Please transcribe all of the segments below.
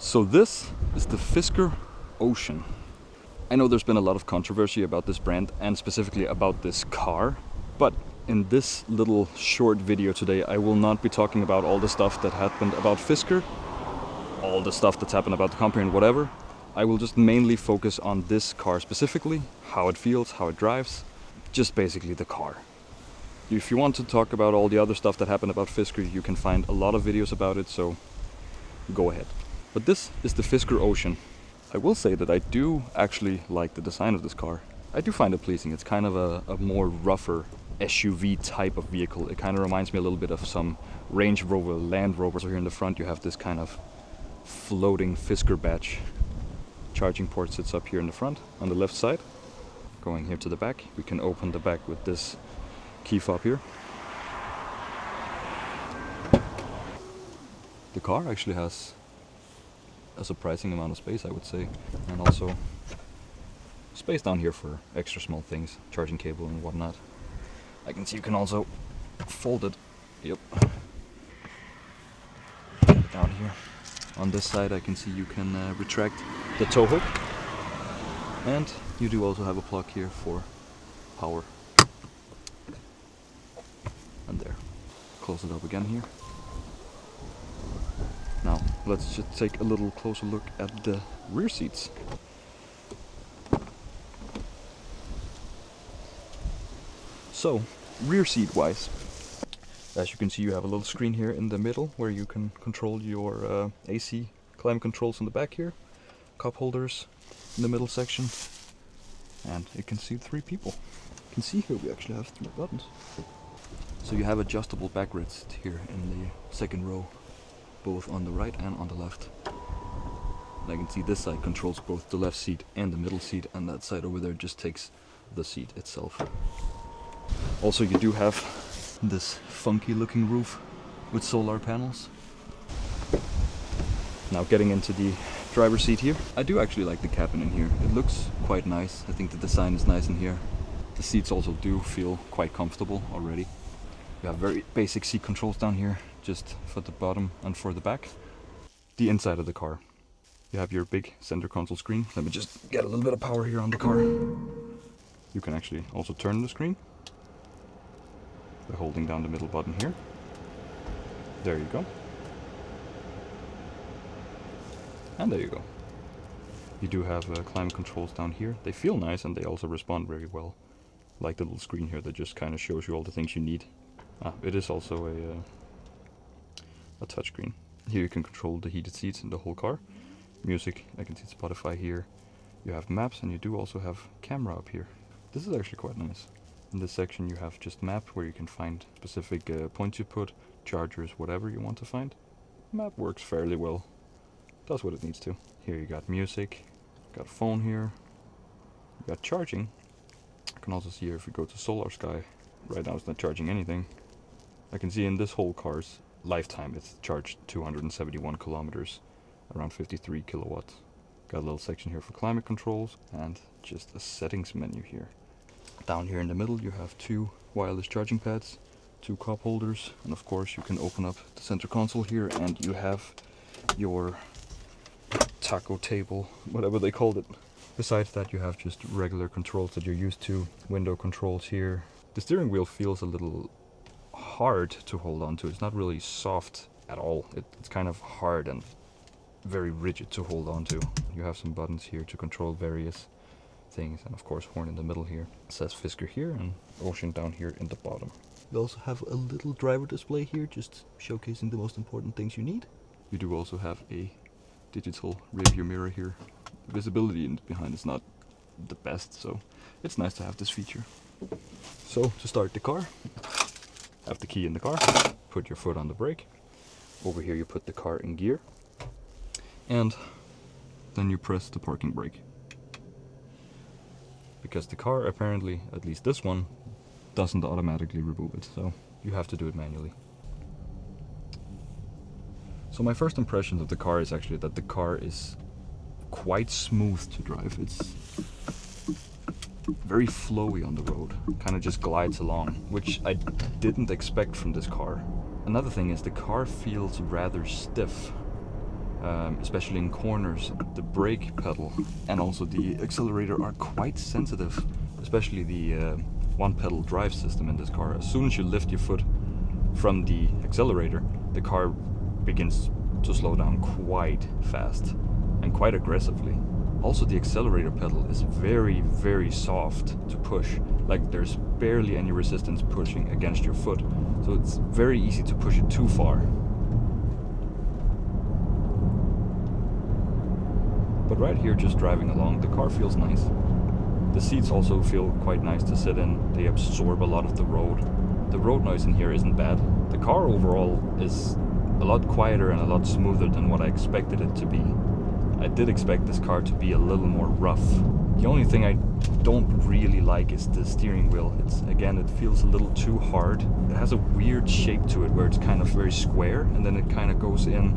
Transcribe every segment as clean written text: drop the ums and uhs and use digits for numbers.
So this is the Fisker Ocean. I know there's been a lot of controversy about this brand and specifically about this car, but in this little short video today I will not be talking about all the stuff that happened about Fisker, all the stuff that's happened about the company and whatever. I will just mainly focus on this car specifically, how it feels, how it drives, just basically the car. If you want to talk about all the other stuff that happened about Fisker, you can find a lot of videos about it, so go ahead. But this is the Fisker Ocean. I will say that I do actually like the design of this car. I do find it pleasing. It's kind of a more rougher SUV type of vehicle. It kind of reminds me a little bit of some Range Rover, Land Rover. So here in the front you have this kind of floating Fisker badge. Charging port sits up here in the front on the left side. Going here to the back, we can open the back with this key fob here. The car actually has a surprising amount of space, I would say, and also space down here for extra small things, charging cable and whatnot. I can see you can also fold it. Yep. Down here on this side I can see you can retract the tow hook, and you do also have a plug here for power. And there. Close it up again here. Now, let's just take a little closer look at the rear seats. So, rear seat wise, as you can see, you have a little screen here in the middle where you can control your AC climate controls in the back here. Cup holders in the middle section, and it can seat 3 people. You can see here we actually have 3 buttons. So you have adjustable backrest here in the second row, both on the right and on the left. And I can see this side controls both the left seat and the middle seat, and that side over there just takes the seat itself. Also, you do have this funky looking roof with solar panels. Now getting into the driver's seat here, I do actually like the cabin in here. It looks quite nice. I think the design is nice in here. The seats also do feel quite comfortable already. You have very basic seat controls down here, just for the bottom and for the back. The inside of the car, you have your big center console screen. Let me just get a little bit of power here on the car. You can actually also turn the screen by holding down the middle button here. There you go. And there you go. You do have climate controls down here. They feel nice and they also respond very well. Like the little screen here that just kind of shows you all the things you need. It is also a touchscreen. Here you can control the heated seats in the whole car. Music, I can see Spotify here. You have maps, and you do also have camera up here. This is actually quite nice. In this section you have just map, where you can find specific points you put, chargers, whatever you want to find. Map works fairly well. Does what it needs to. Here you got music, got a phone here, you got charging. You can also see here if you go to Solar Sky, right now it's not charging anything. I can see in this whole car's lifetime it's charged 271 kilometers, around 53 kilowatts. Got a little section here for climate controls and just a settings menu here. Down here in the middle you have 2 wireless charging pads, 2 cup holders, and of course you can open up the center console here and you have your taco table, whatever they called it. Besides that you have just regular controls that you're used to, window controls here. The steering wheel feels a little hard to hold on to. It's not really soft at all. It's kind of hard and very rigid to hold on to. You have some buttons here to control various things, and of course horn in the middle here. It says Fisker here and Ocean down here in the bottom. You also have a little driver display here, just showcasing the most important things you need. You do also have a digital rear view mirror here. Visibility in behind is not the best, so it's nice to have this feature. So to start the car, have the key in the car, put your foot on the brake. Over here you put the car in gear, and then you press the parking brake. Because the car apparently, at least this one, doesn't automatically remove it, so you have to do it manually. So my first impression of the car is actually that the car is quite smooth to drive. It's very flowy on the road, kind of just glides along, which I didn't expect from this car. Another thing is the car feels rather stiff. especially in corners. The brake pedal and also the accelerator are quite sensitive, especially the one pedal drive system in this car. As soon as you lift your foot from the accelerator, the car begins to slow down quite fast and quite aggressively. Also, the accelerator pedal is very, very soft to push. Like, there's barely any resistance pushing against your foot, so it's very easy to push it too far. But right here, just driving along, the car feels nice. The seats also feel quite nice to sit in. They absorb a lot of the road. The road noise in here isn't bad. The car overall is a lot quieter and a lot smoother than what I expected it to be. I did expect this car to be a little more rough. The only thing I don't really like is the steering wheel. It feels a little too hard. It has a weird shape to it where it's kind of very square, and then it kind of goes in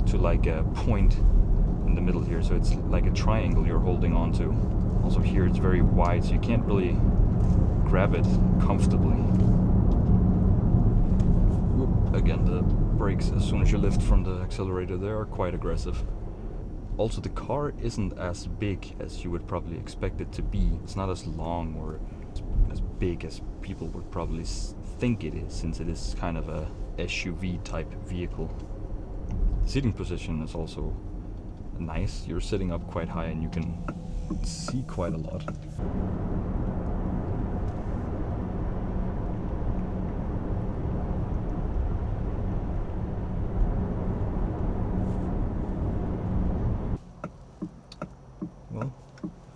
to like a point in the middle here, so it's like a triangle you're holding on to. Also here it's very wide, so you can't really grab it comfortably. Whoop. Again, the brakes, as soon as you lift from the accelerator, they are quite aggressive. Also, the car isn't as big as you would probably expect it to be. It's not as long or as big as people would probably think it is, since it is kind of a SUV type vehicle. Seating position is also nice. You're sitting up quite high and you can see quite a lot. Well,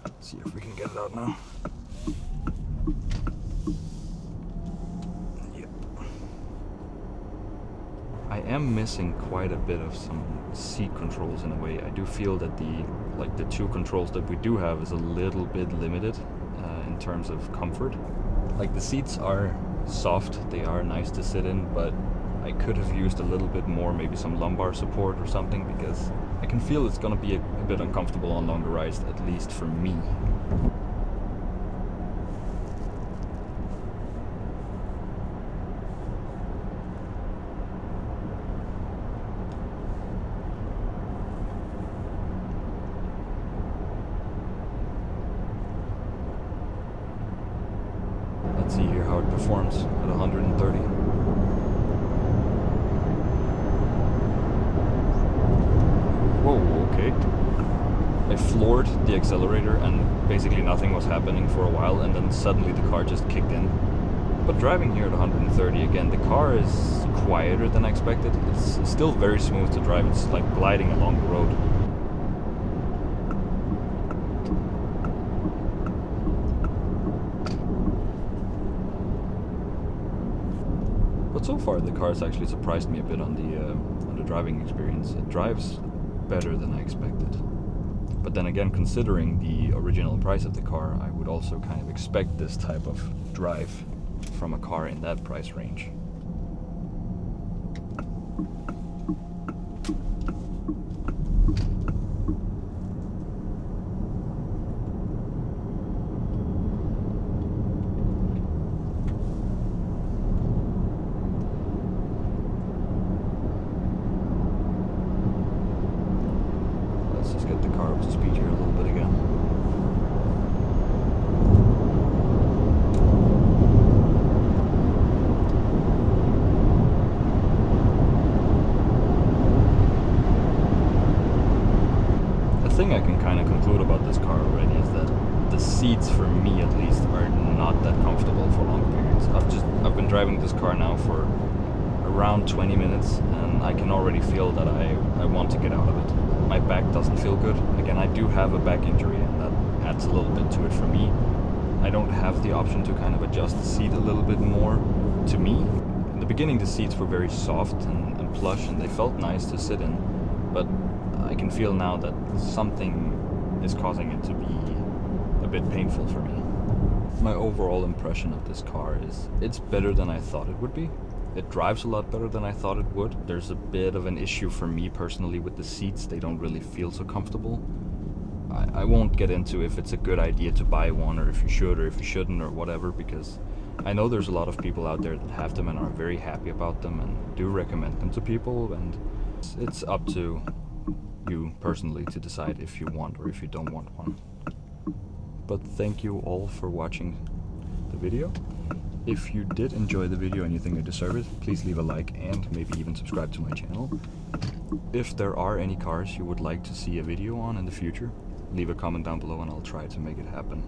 let's see if we can get it out now. Yep. I am missing quite a bit of some seat controls in a way. I do feel that the two controls that we do have is a little bit limited in terms of comfort. Like, the seats are soft, they are nice to sit in, but I could have used a little bit more, maybe some lumbar support or something, because I can feel it's gonna be a bit uncomfortable on longer rides, at least for me. Let's see here how it performs at 130. Whoa, okay. I floored the accelerator and basically nothing was happening for a while, and then suddenly the car just kicked in. But driving here at 130, again, the car is quieter than I expected. It's still very smooth to drive. It's like gliding along the road. But so far, the car has actually surprised me a bit on the driving experience. It drives better than I expected. But then again, considering the original price of the car, I would also kind of expect this type of drive from a car in that price range. Get the car up to speed here a little bit again. The thing I can kind of conclude about this car already is that the seats, for me at least, are not that comfortable for long periods. I've been driving this car now for around 20 minutes and I can already feel that I want to get out of it. My back doesn't feel good. Again, I do have a back injury and that adds a little bit to it for me. I don't have the option to kind of adjust the seat a little bit more to me. In the beginning, the seats were very soft and plush and they felt nice to sit in, but I can feel now that something is causing it to be a bit painful for me. My overall impression of this car is it's better than I thought it would be. It drives a lot better than I thought it would. There's a bit of an issue for me personally with the seats. They don't really feel so comfortable. I won't get into if it's a good idea to buy one or if you should or if you shouldn't or whatever, because I know there's a lot of people out there that have them and are very happy about them and do recommend them to people, and it's up to you personally to decide if you want or if you don't want one. But thank you all for watching the video. If you did enjoy the video and you think I deserve it, please leave a like and maybe even subscribe to my channel. If there are any cars you would like to see a video on in the future, leave a comment down below and I'll try to make it happen.